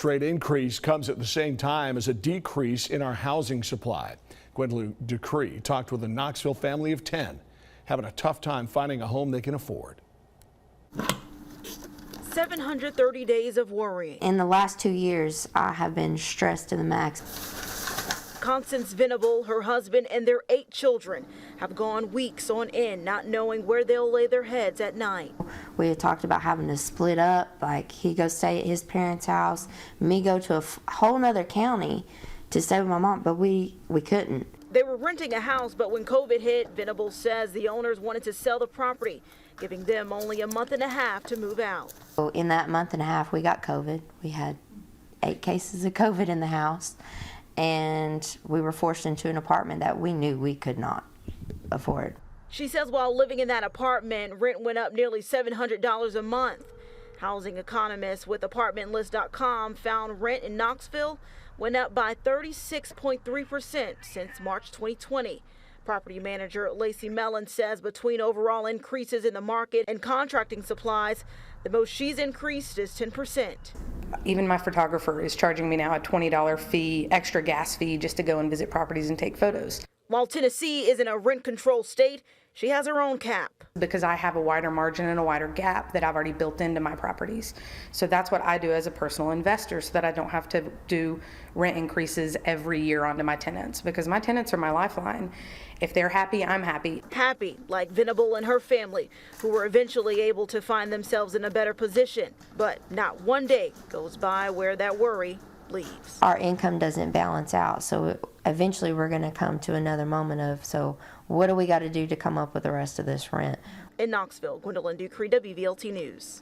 Rate increase comes at the same time as a decrease in our housing supply. Gwendolyn Ducree talked with a Knoxville family of 10 having a tough time finding a home they can afford. 730 days of worrying. In the last 2 years, I have been stressed to the max. Constance Venable, her husband, and their 8 children have gone weeks on end not knowing where they'll lay their heads at night. We had talked about having to split up, like he go stay at his parents' house, me go to a whole nother county to stay with my mom, but we couldn't. They were renting a house, but when COVID hit, Venable says the owners wanted to sell the property, giving them only a month and a half to move out. So in that month and a half, we got COVID. We had 8 cases of COVID in the house, and we were forced into an apartment that we knew we could not afford. She says while living in that apartment, rent went up nearly $700 a month. Housing economists with ApartmentList.com found rent in Knoxville went up by 36.3% since March 2020. Property manager Lacey Mellon says between overall increases in the market and contracting supplies, the most she's increased is 10%. Even my photographer is charging me now a $20 fee, extra gas fee, just to go and visit properties and take photos. While Tennessee isn't a rent control state, she has her own cap. Because I have a wider margin and a wider gap that I've already built into my properties. So that's what I do as a personal investor so that I don't have to do rent increases every year onto my tenants, because my tenants are my lifeline. If they're happy, I'm happy. Happy, like Venable and her family, who were eventually able to find themselves in a better position. But not one day goes by where that worry leaves. Our income doesn't balance out, so eventually we're going to come to another moment of, so what do we got to do to come up with the rest of this rent? In Knoxville, Gwendolyn Ducree, WVLT News.